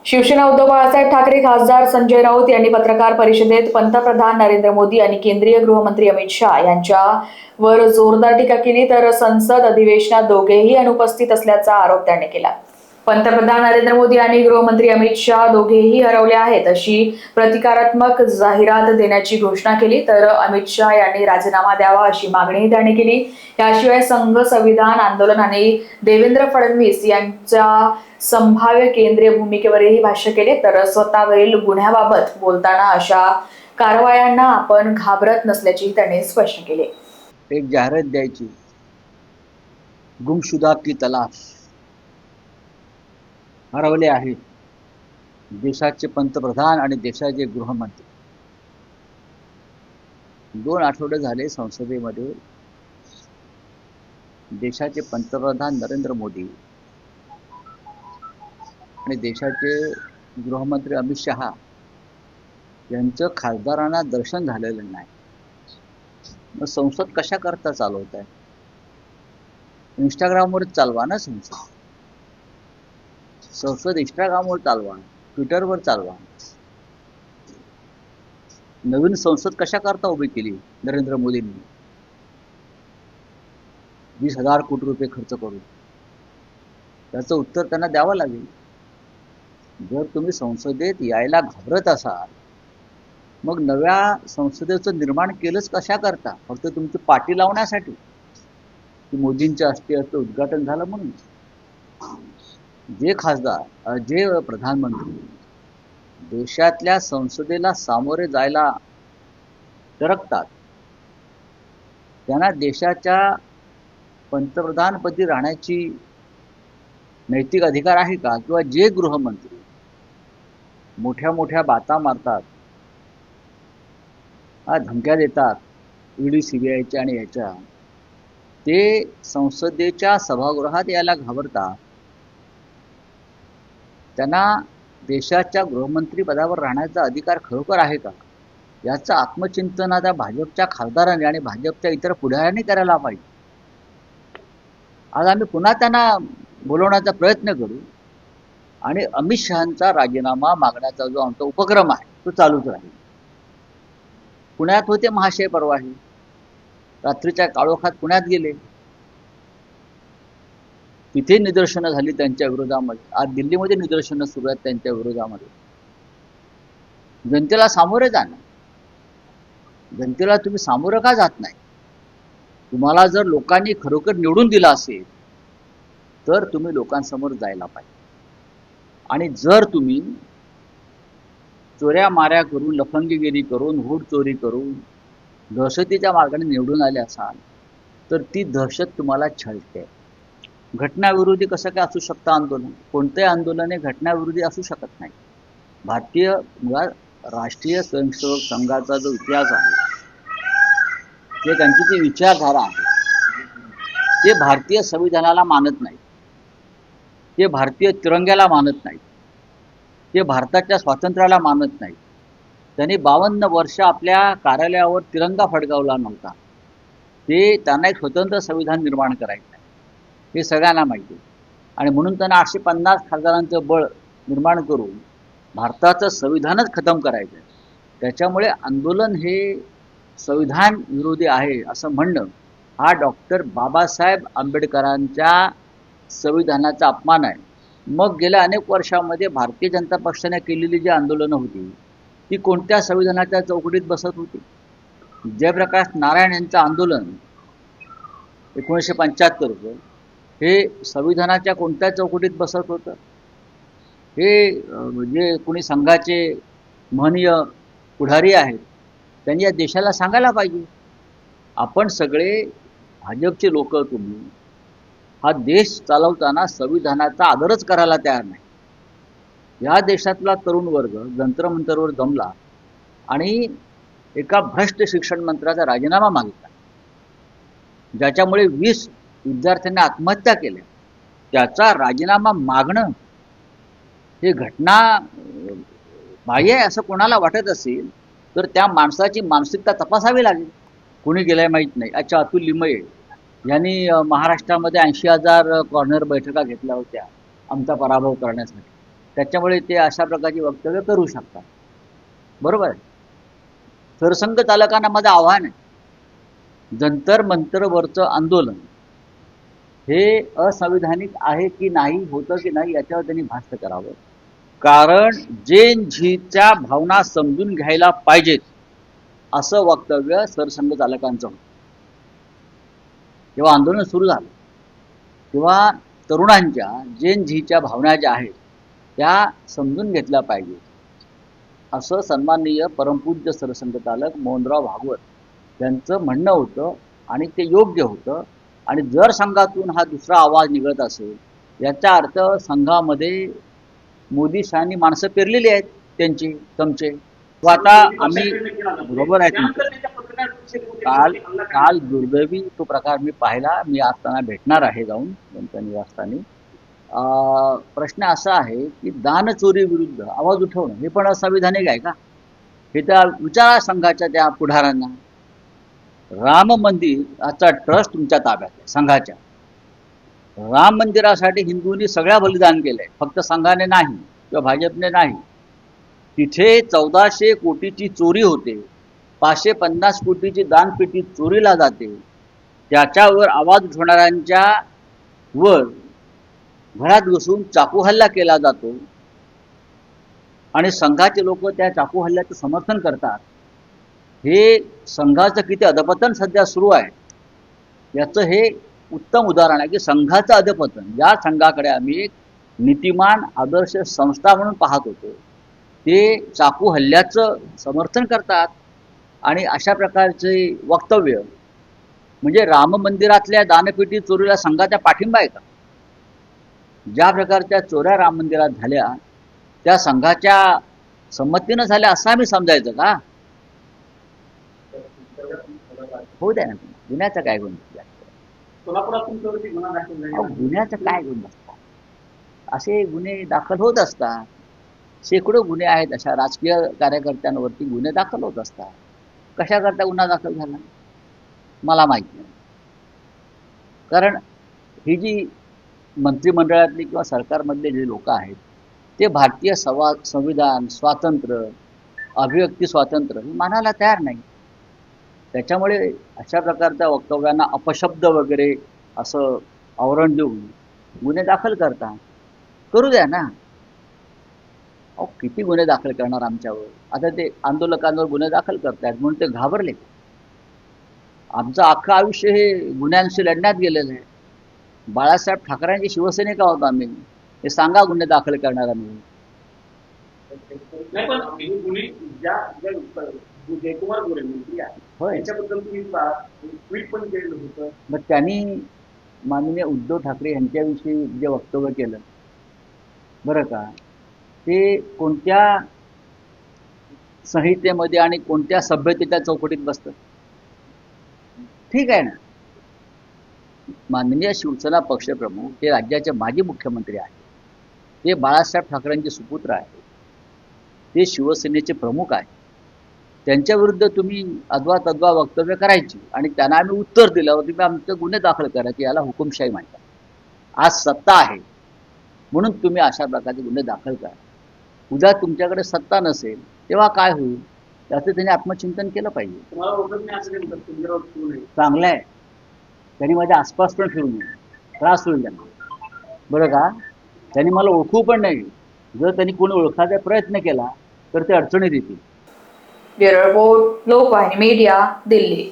शिवसेना उद्धव बाळासाहेब ठाकरे खासदार संजय राऊत यांनी पत्रकार परिषदेत पंतप्रधान नरेंद्र मोदी आणि केंद्रीय गृहमंत्री अमित शहा यांच्यावर जोरदार टीका केली, तर संसद अधिवेशनात दोघेही अनुपस्थित असल्याचा आरोप त्यांनी केला. पंतप्रधान नरेंद्र मोदी आणि गृहमंत्री अमित शहा दोघेही हरवले आहेत अशी प्रतिकारात्मक जाहिरात देण्याची घोषणा केली, तर अमित शहा यांनी राजीनामा द्यावा अशी मागणीही त्यांनी केली. याशिवाय संघ संविधान आंदोलन आणि देवेंद्र फडणवीस यांच्या संभाव्य केंद्रीय भूमिकेवरही भाष्य केले, तर स्वतःवरील गुन्ह्याबाबत बोलताना अशा कारवायांना आपण घाबरत नसल्याचेही त्यांनी स्पष्ट केले. एक जाहिरात द्यायची, गुमशुदा की तलाश, हरवले आहेत देशाचे पंतप्रधान आणि देशाचे गृहमंत्री. 2 आठवडे झाले संसदेमध्ये देशाचे पंतप्रधान नरेंद्र मोदी आणि देशाचे गृहमंत्री अमित शहा यांचं खासदारांना दर्शन झालेलं नाही. मग संसद कशा करता चालवत आहे? इंस्टाग्रामवरच चालवा ना संसद. संसद इंस्टाग्रामवर चालवा, ट्विटरवर चालवा. नवीन संसद कशा करता उभी केली नरेंद्र मोदींनी? 20,000 कोटी रुपये खर्च करून. त्याचं उत्तर त्यांना द्यावं लागेल. जर तुम्ही संसदेत यायला घाबरत असाल, मग नव्या संसदेचं निर्माण केलंच कशा करता? फक्त तुमची पाठी लावण्यासाठी की मोदींच्या हस्ते असं उद्घाटन झालं म्हणून? जे खासदार, जे प्रधानमंत्री देशातल्या संसदेला सामोरे जायला टरकतात, त्यांना देशाच्या पंतप्रधानपदी राहण्याची नैतिक अधिकार आहे का? किंवा जे गृहमंत्री मोठ्या मोठ्या बाता मारतात, धमक्या देतात ईडी सीबीआयच्या आणि याच्या, ते संसदेच्या सभागृहात यायला घाबरतात, त्यांना देशाच्या गृहमंत्री पदावर राहण्याचा अधिकार खरोखर आहे का? याचं आत्मचिंतन आता भाजपच्या खासदारांनी आणि भाजपच्या इतर पुढाऱ्यांनी करायला पाहिजे. आज आम्ही पुन्हा त्यांना बोलवण्याचा प्रयत्न करू आणि अमित शहांचा राजीनामा मागण्याचा जो आमचा उपक्रम आहे तो चालूच राहील. पुण्यात होते महाशय परवाही, रात्रीच्या काळोखात पुण्यात गेले, तिथे निदर्शनं झाली त्यांच्या विरोधामध्ये. आज दिल्लीमध्ये निदर्शनं सुरू आहेत त्यांच्या विरोधामध्ये. जनतेला सामोरे जाणं. जनतेला तुम्ही सामोरं का जात नाही? तुम्हाला जर लोकांनी खरोखर निवडून दिला असेल तर तुम्ही लोकांसमोर जायला पाहिजे. आणि जर तुम्ही चोऱ्या माऱ्या करून, लफंगीगिरी करून, होड चोरी करून, दहशतीच्या मार्गाने निवडून आले असाल तर ती दहशत तुम्हाला छळते. घटनाविरोधी कसं काय असू शकतं आंदोलन? कोणतंही आंदोलन हे घटनाविरोधी असू शकत नाही. भारतीय राष्ट्रीय स्वयंसेवक संघाचा जो इतिहास आहे, जे त्यांची जी विचारधारा आहे, ते भारतीय संविधानाला मानत नाही, ते भारतीय तिरंग्याला मानत नाही, ते भारताच्या स्वातंत्र्याला मानत नाही. त्यांनी 52 वर्ष आपल्या कार्यालयावर तिरंगा फडकावला नव्हता. ते त्यांना एक स्वतंत्र संविधान निर्माण करायचं आहे, हे सगळ्यांना माहिती आहे. आणि म्हणून त्यांना 850 खासदारांचं बळ निर्माण करून भारताचं संविधानच खतम करायचं आहे. त्याच्यामुळे आंदोलन हे संविधान विरोधी आहे असं म्हणणं हा डॉक्टर बाबासाहेब आंबेडकरांच्या संविधानाचा अपमान आहे. मग गेल्या अनेक वर्षामध्ये भारतीय जनता पक्षाने केलेली जी आंदोलनं होती ती कोणत्या संविधानाच्या चौकटीत बसत होती? जयप्रकाश नारायण यांचं आंदोलन 1975 हे संविधानाच्या कोणत्या चौकटीत बसत होतं? हे जे कोणी संघाचे महनीय पुढारी आहेत त्यांनी या देशाला सांगायला पाहिजे. आपण सगळे भाजपचे लोक, तुम्ही हा देश चालवताना संविधानाचा आदरच करायला तयार नाही. या देशातला तरुण वर्ग जंत्रमंतरवर जमला आणि एका भ्रष्ट शिक्षण मंत्र्याचा राजीनामा मागितला, ज्याच्यामुळे 20 विद्यार्थ्यांनी आत्महत्या केल्या. त्याचा राजीनामा मागणं हे घटना बाह्य आहे असं कोणाला वाटत असेल तर त्या माणसाची मानसिकता तपासावी लागेल. कोणी गेलाय माहीत नाही. अच्छा, अतुल लिमये यांनी महाराष्ट्रामध्ये 80,000 कॉर्नर बैठका घेतल्या होत्या आमचा पराभव करण्यासाठी. त्याच्यामुळे ते अशा प्रकारची वक्तव्य करू शकतात. बरोबर आहे. सरसंघ चालकांना माझं आव्हान आहे, जंतर मंतरवरचं आंदोलन हे असंविधानिक आहे की नाही, होतं की नाही, याच्यावर त्यांनी भाष्य करावं. कारण जेन झीच्या भावना समजून घ्यायला पाहिजेत असं वक्तव्य सरसंघ चालकांचं होतं. जेव्हा आंदोलन सुरू झालं तेव्हा तरुणांच्या जेन झीच्या भावना ज्या आहेत त्या समजून घेतल्या पाहिजेत असं सन्माननीय परमपूज्य सरसंघ चालक मोहनराव भागवत यांचं म्हणणं होतं आणि ते योग्य होतं. आणि जर संघातून हा दुसरा आवाज निघत असेल याचा अर्थ संघामध्ये मोदी शहानी माणसं पेरलेली आहेत त्यांची चमचे. आता आम्ही बरोबर आहे तुमचं. काल दुर्दैवी तो प्रकार मी पाहिला. मी असताना भेटणार आहे जाऊन त्यांच्या निवासस्थानी. प्रश्न असा आहे की दानचोरी विरुद्ध आवाज उठवणं हे पण असंविधानिक आहे का? हे त्या विचारा संघाच्या त्या पुढाऱ्यांना. राम मंदिराचा ट्रस्ट तुमच्या ताब्यात आहे संघाच्या. राम मंदिरासाठी हिंदूंनी सगळ्या बलिदान केलंय, फक्त संघाने नाही किंवा भाजपने नाही. तिथे 1400 कोटीची चोरी होते, 550 कोटीची दानपेटी चोरीला जाते. त्याच्यावर आवाज उठवणाऱ्यांच्या वर घरात घुसून चाकू हल्ला केला जातो आणि संघाचे लोक त्या चाकू हल्ल्याचं समर्थन करतात. हे संघाचं किती अधपतन सध्या सुरू आहे याचं हे उत्तम उदाहरण आहे की संघाचं अधपतन. या संघाकडे आम्ही एक नीतिमान आदर्श संस्था म्हणून पाहत होतो, ते चाकू हल्ल्याचं समर्थन करतात. आणि अशा प्रकारचे वक्तव्य म्हणजे राम मंदिरातल्या दानपेटी चोरीला संघाचा पाठिंबा आहे का? ज्या प्रकारच्या चोऱ्या राम मंदिरात झाल्या त्या संघाच्या संमतीनं झाल्या असं आम्ही समजायचं का? होऊ द्या ना. गुन्ह्याचा काय गुण? गुन्ह्याचं काय गुण नसतात? असे गुन्हे दाखल होत असतात. शेकडो गुन्हे आहेत अशा राजकीय कार्यकर्त्यांवरती गुन्हे दाखल होत असतात. कशाकरता गुन्हा दाखल झाला मला माहित नाही. कारण ही जी मंत्रिमंडळातली किंवा सरकारमधले जे लोक आहेत ते भारतीय संविधान, स्वातंत्र्य, अभिव्यक्ती स्वातंत्र्य हे मानायला तयार नाही. त्याच्यामुळे अशा प्रकारच्या वक्तव्यांना अपशब्द वगैरे असं आवरण देऊन गुन्हे दाखल करतात. करू द्या ना. अहो किती गुन्हे दाखल करणार आमच्यावर? आता ते आंदोलकांवर गुन्हे दाखल करतायत म्हणून ते घाबरले. आमचं अख्खं आयुष्य हे गुन्ह्यांशी लढण्यात गेलेलं आहे. बाळासाहेब ठाकरेंची शिवसैनिक आहोत आम्ही. हे सांगा गुन्हे दाखल करणारा मी. होय, मग त्यांनी माननीय उद्धव ठाकरे यांच्याविषयी जे वक्तव्य केलं बरं का, ते कोणत्या संहितेमध्ये आणि कोणत्या सभ्यतेच्या चौकटीत बसतं? ठीक आहे ना. माननीय शिवसेना पक्षप्रमुख ते राज्याचे माजी मुख्यमंत्री आहेत. ते बाळासाहेब ठाकरेंचे सुपुत्र आहेत. ते शिवसेनेचे प्रमुख आहेत. त्यांच्याविरुद्ध तुम्ही अद्वा तद्वा वक्तव्य करायची आणि त्यांना आम्ही उत्तर दिल्यावर तुम्ही आमचे गुन्हे दाखल करायचे. याला हुकुमशाही म्हणतात. आज सत्ता आहे म्हणून तुम्ही अशा प्रकारचे गुन्हे दाखल करा. उद्या तुमच्याकडे सत्ता नसेल तेव्हा काय होईल याचं त्यांनी आत्मचिंतन केलं पाहिजे. चांगलं आहे. त्यांनी माझ्या आसपास पण फिरू नये, त्रास होईल त्यांना. बरं का? त्यांनी मला ओळखू पण नाही. जर त्यांनी कोणी ओळखायचा प्रयत्न केला तर ते अडचणीत येतील. Bureau report, Lokvahini media, Delhi.